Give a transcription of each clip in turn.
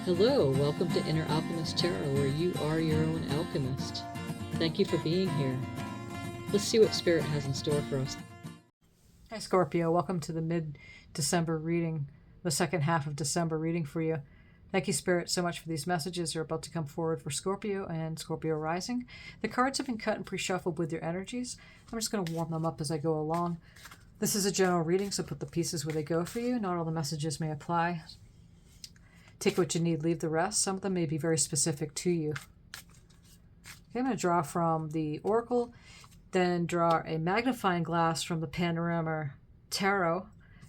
Hello, welcome to Inner Alchemist Tarot, where you are your own alchemist. Thank you for being here. Let's see what Spirit has in store for us. Hi Scorpio, welcome to the mid-December reading, the second half of December reading for you. Thank you, Spirit, so much for these messages that are about to come forward for Scorpio and Scorpio rising. The cards have been cut and pre-shuffled with your energies. I'm just going to warm them up as I go along. This is a general reading, so put the pieces where they go for you. Not all the messages may apply. Take what you need, leave the rest. Some of them may be very specific to you. Okay, I'm going to draw from the Oracle, then draw a magnifying glass from the Panorama Tarot,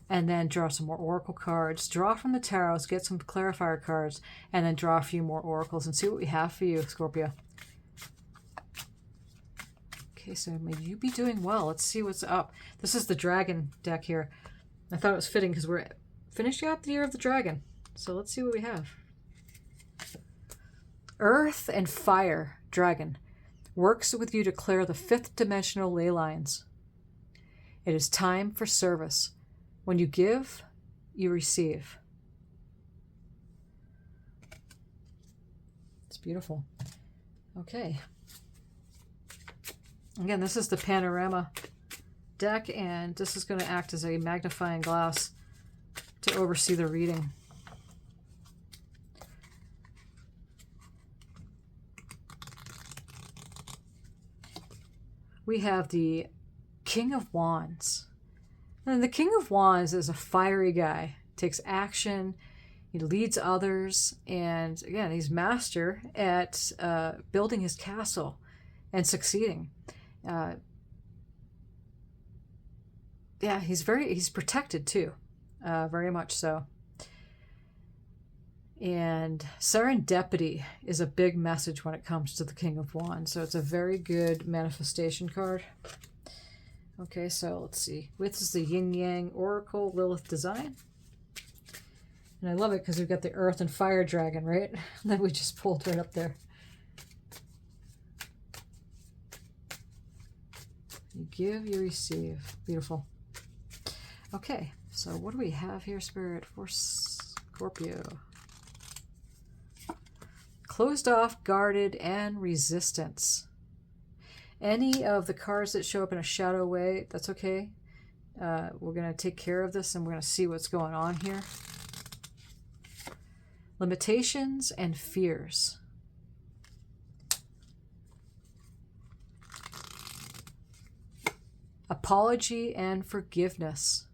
and then draw some more Oracle cards. Draw from the Tarots, get some clarifier cards, and then draw a few more Oracles and see what we have for you, Scorpio. Okay, so may you be doing well. Let's see what's up. This is the Dragon deck here. I thought it was fitting because we're finishing up the Year of the Dragon. So let's see what we have. Earth and Fire Dragon works with you to clear the fifth dimensional ley lines. It is time for service. When you give, you receive. It's beautiful. Okay. Again, this is the Panorama deck, and this is going to act as a magnifying glass to oversee the reading. We have the King of Wands. And the King of Wands is a fiery guy, takes action, he leads others, and again, he's master at building his castle and succeeding. Yeah, he's protected too, very much so. And serendipity is a big message when it comes to the King of Wands. So it's a very good manifestation card. Okay, so let's see. This is the Yin Yang Oracle Lilith design. And I love it because we've got the Earth and Fire Dragon, right? That we just pulled right up there. You give, you receive. Beautiful. Okay, so what do we have here, Spirit, for Scorpio? Closed off, guarded, and resistance. Any of the cards that show up in a shadow way, that's okay. We're going to take care of this and we're going to see what's going on here. Limitations and fears. Apology and forgiveness.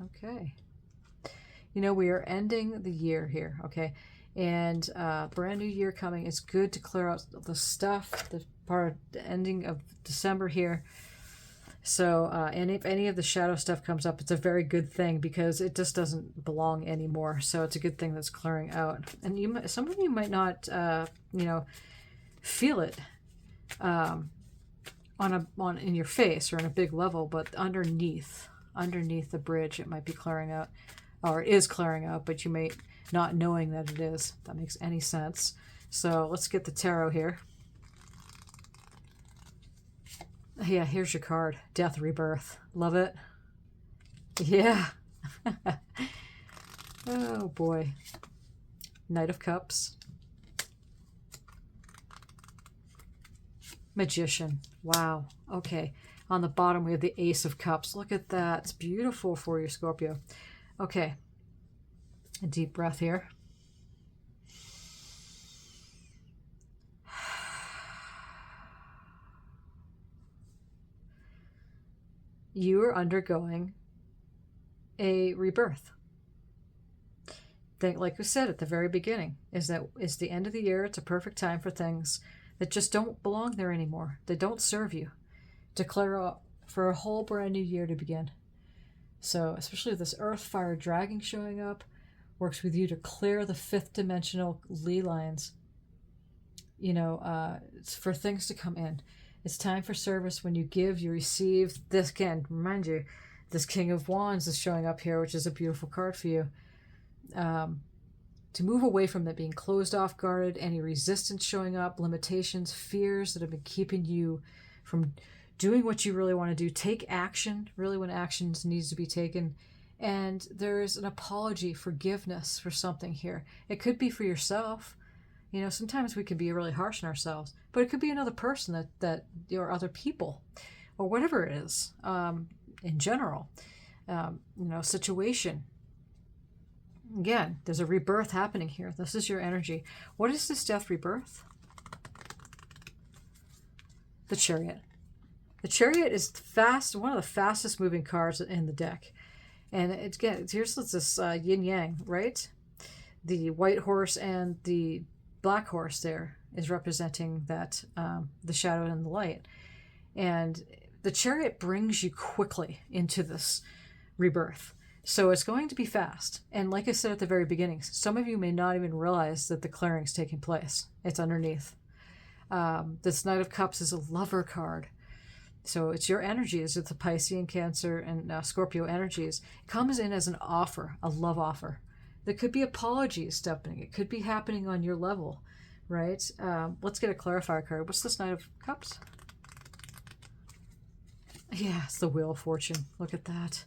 Okay. You know, we are ending the year here, okay? And brand new year coming. It's good to clear out the stuff, the part of the ending of December here. So, and if any of the shadow stuff comes up, it's a very good thing because it just doesn't belong anymore. So it's a good thing that's clearing out. And some of you might not, you know, feel it in your face or on a big level, but underneath the bridge, it might be clearing out, or it is clearing out, but you may not knowing that it is, if that makes any sense. So let's get the tarot here. Yeah, here's your card. Death, rebirth. Love it. Yeah. Oh boy. Knight of Cups. Magician. Wow. Okay. On the bottom we have the Ace of Cups. Look at that. It's beautiful for you, Scorpio. Okay. A deep breath here. You are undergoing a rebirth. Like we said at the very beginning, is that it's the end of the year. It's a perfect time for things that just don't belong there anymore. They don't serve you. Declare out for a whole brand new year to begin. So especially this Earth Fire Dragon showing up, works with you to clear the fifth dimensional ley lines. You know, it's for things to come in. It's time for service. When you give, you receive. This can remind you, this King of Wands is showing up here, which is a beautiful card for you. To move away from that being closed off, guarded, any resistance showing up, limitations, fears that have been keeping you from doing what you really want to do. Take action, really, when actions needs to be taken, And there's an apology, forgiveness for something here. It could be for yourself. You know, sometimes we can be really harsh on ourselves, but it could be another person that or other people, or whatever it is, in general, situation. Again, there's a rebirth happening here. This is your energy. What is this death rebirth? The Chariot. The Chariot is one of the fastest moving cards in the deck. And here's this yin yang, right? The white horse and the black horse there is representing that the shadow and the light. And the Chariot brings you quickly into this rebirth. So it's going to be fast. And like I said at the very beginning, some of you may not even realize that the clearing's taking place. It's underneath. This Knight of Cups is a lover card. So it's your energies. It's the Piscean, Cancer, and Scorpio energies. It comes in as an offer, a love offer. There could be apologies stepping. It could be happening on your level, right? Let's get a clarifier card. What's this Knight of Cups? Yeah, it's the Wheel of Fortune. Look at that.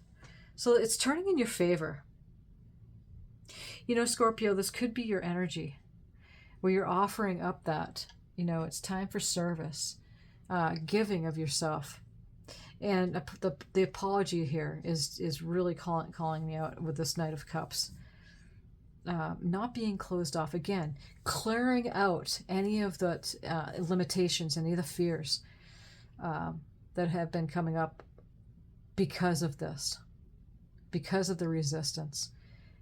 So it's turning in your favor. You know, Scorpio, this could be your energy where you're offering up that, it's time for service, giving of yourself. And the apology here is really calling me out with this Knight of Cups. Not being closed off. Again, clearing out any of the limitations, any of the fears that have been coming up because of this. Because of the resistance.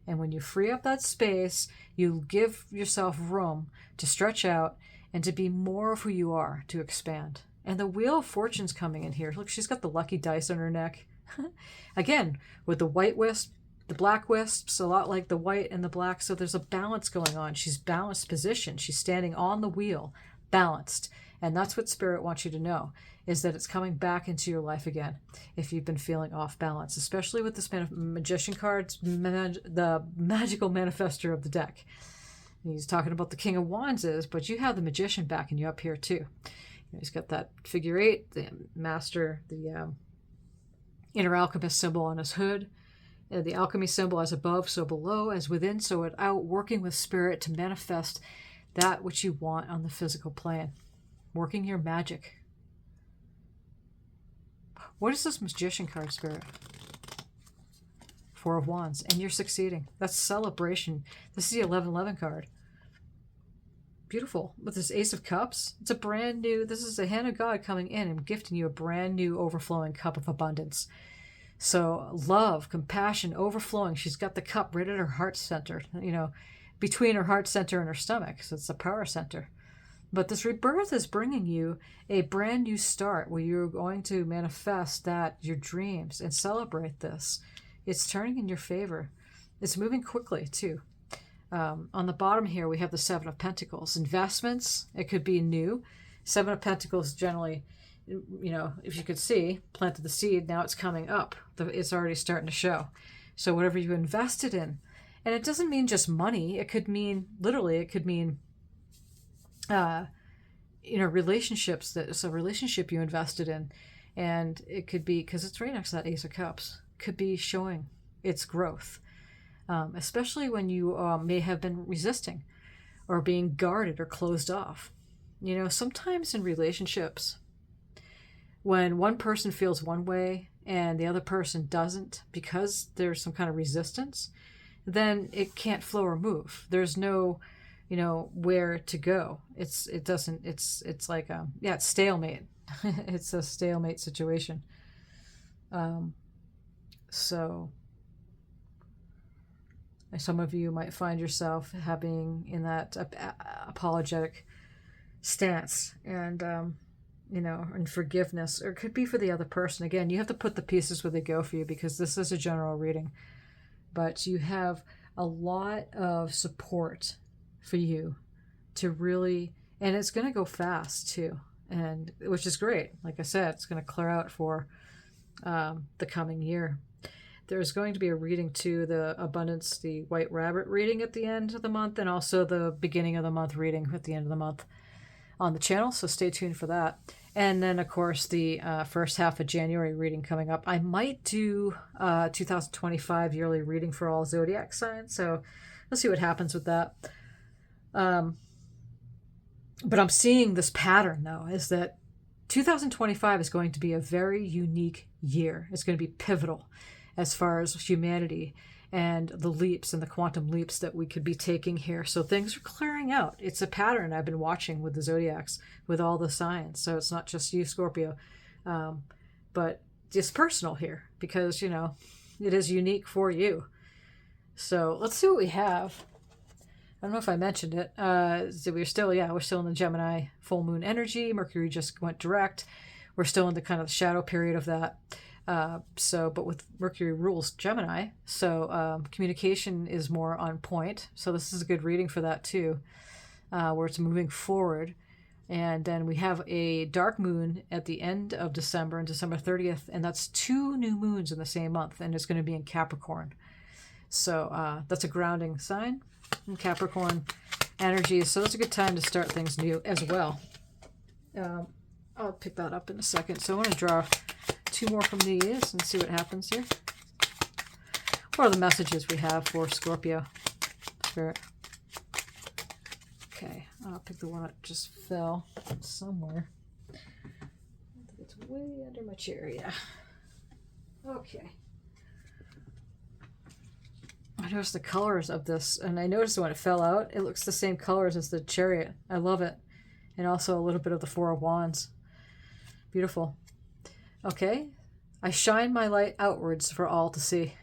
And when you free up that space, you give yourself room to stretch out and to be more of who you are, to expand. And the Wheel of Fortune's coming in here. Look, she's got the lucky dice on her neck. Again, with the white wisp, the black wisps, a lot like the white and the black. So there's a balance going on. She's balanced position. She's standing on the wheel, balanced. And that's what Spirit wants you to know, is that it's coming back into your life again if you've been feeling off balance, especially with this Magician cards, the magical manifester of the deck. He's talking about the King of Wands but you have the Magician backing you up here too. He's got that figure 8, the master, the inner alchemist symbol on his hood, the alchemy symbol as above, so below, as within, so without, working with Spirit to manifest that which you want on the physical plane. Working your magic. What is this Magician card, Spirit? 4 of Wands. And you're succeeding. That's celebration. This is the 1111 card. Beautiful. With this Ace of Cups, it's a brand new, this is the hand of God coming in and gifting you a brand new overflowing cup of abundance. So love, compassion, overflowing. She's got the cup right at her heart center, between her heart center and her stomach. So it's the power center. But this rebirth is bringing you a brand new start where you're going to manifest your dreams and celebrate this. It's turning in your favor. It's moving quickly too. On the bottom here, we have the 7 of Pentacles. Investments, it could be new. 7 of Pentacles generally, if you could see, planted the seed, now it's coming up. It's already starting to show. So whatever you invested in, and it doesn't mean just money. It could mean, literally, relationships. It's a relationship you invested in, and it could be, because it's right next to that Ace of Cups, could be showing its growth, especially when you may have been resisting or being guarded or closed off. Sometimes in relationships, when one person feels one way and the other person doesn't, because there's some kind of resistance, then it can't flow or move. There's no where to go. It's like it's stalemate. It's a stalemate situation. So some of you might find yourself having in that apologetic stance and and forgiveness, or it could be for the other person. Again, you have to put the pieces where they go for you, because this is a general reading, but you have a lot of support for you to really, and it's going to go fast too, and which is great. Like I said, it's going to clear out for the coming year. There's going to be a reading too, the abundance, the white rabbit reading at the end of the month, and also the beginning of the month reading at the end of the month. on the channel, so stay tuned for that. And then, of course, the first half of January reading coming up. I might do 2025 yearly reading for all zodiac signs, so let's see what happens with that. But I'm seeing this pattern, though, is that 2025 is going to be a very unique year. It's going to be pivotal as far as humanity and the leaps and the quantum leaps that we could be taking here. So things are clearing out. It's a pattern I've been watching with the zodiacs, with all the signs. So it's not just you, Scorpio, but it's personal here because, you know, it is unique for you. So let's see what we have. I don't know if I mentioned it. So we're still in the Gemini full moon energy. Mercury just went direct. We're still in the kind of shadow period of that. But with Mercury rules Gemini, so communication is more on point. So this is a good reading for that too, where it's moving forward. And then we have a dark moon at the end of December, on December 30th, and that's 2 new moons in the same month, and it's going to be in Capricorn. So that's a grounding sign in Capricorn energy. So that's a good time to start things new as well. I'll pick that up in a second. So I want to draw 2 more from these and see what happens here. What are the messages we have for Scorpio Spirit? Okay, I'll pick the one that just fell somewhere. I think it's way under my chair, yeah. Okay. I noticed the colors of this, and I noticed when it fell out, it looks the same colors as the Chariot. I love it. And also a little bit of the Four of Wands. Beautiful. Okay. I shine my light outwards for all to see.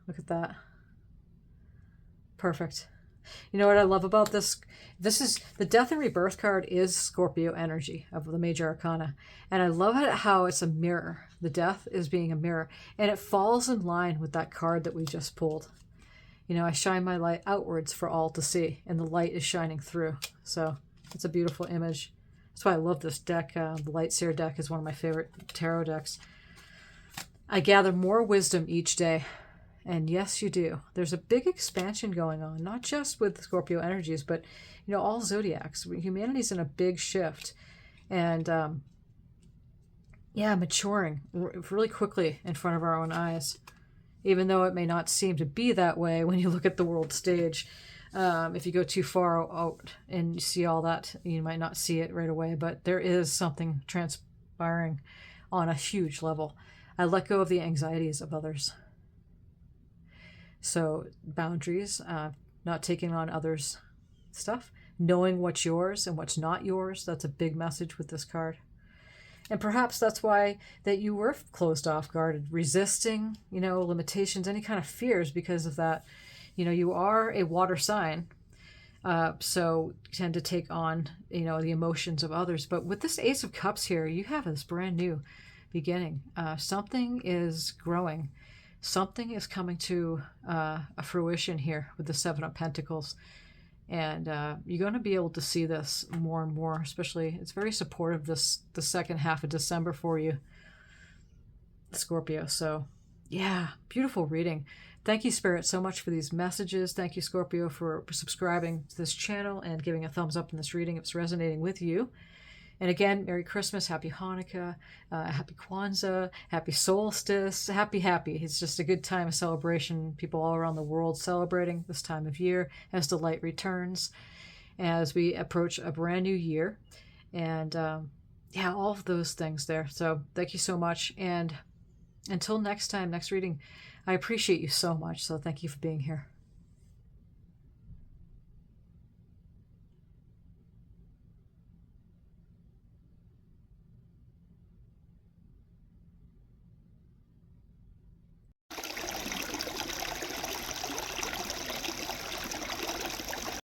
Look at that. Perfect. You know what I love about this? This is the Death and Rebirth card is Scorpio energy of the major arcana. And I love it how it's a mirror. The Death is being a mirror. And it falls in line with that card that we just pulled. You know, I shine my light outwards for all to see. And the light is shining through. So it's a beautiful image. That's why I love this deck. The Lightseer deck is one of my favorite tarot decks. I gather more wisdom each day. And yes, you do. There's a big expansion going on, not just with Scorpio energies, but, you know, all zodiacs. Humanity's in a big shift. And, maturing really quickly in front of our own eyes. Even though it may not seem to be that way when you look at the world stage. If you go too far out and you see all that, you might not see it right away, but there is something transpiring on a huge level. I let go of the anxieties of others. So boundaries, not taking on others' stuff, knowing what's yours and what's not yours. That's a big message with this card. And perhaps that's why that you were closed off, guarded, resisting, you know, limitations, any kind of fears because of that. You know, you are a water sign, so you tend to take on, you know, the emotions of others. But with this Ace of Cups here, you have this brand new beginning. Something is growing. Something is coming to a fruition here with the Seven of Pentacles. And you're going to be able to see this more and more, especially it's very supportive the second half of December for you, Scorpio. So yeah, beautiful reading. Thank you, Spirit, so much for these messages. Thank you, Scorpio, for subscribing to this channel and giving a thumbs up in this reading if it's resonating with you. And again, Merry Christmas, Happy Hanukkah, Happy Kwanzaa, Happy Solstice, Happy. It's just a good time of celebration. People all around the world celebrating this time of year as the light returns, as we approach a brand new year. And all of those things there. So thank you so much. And until next time, next reading, I appreciate you so much. So thank you for being here.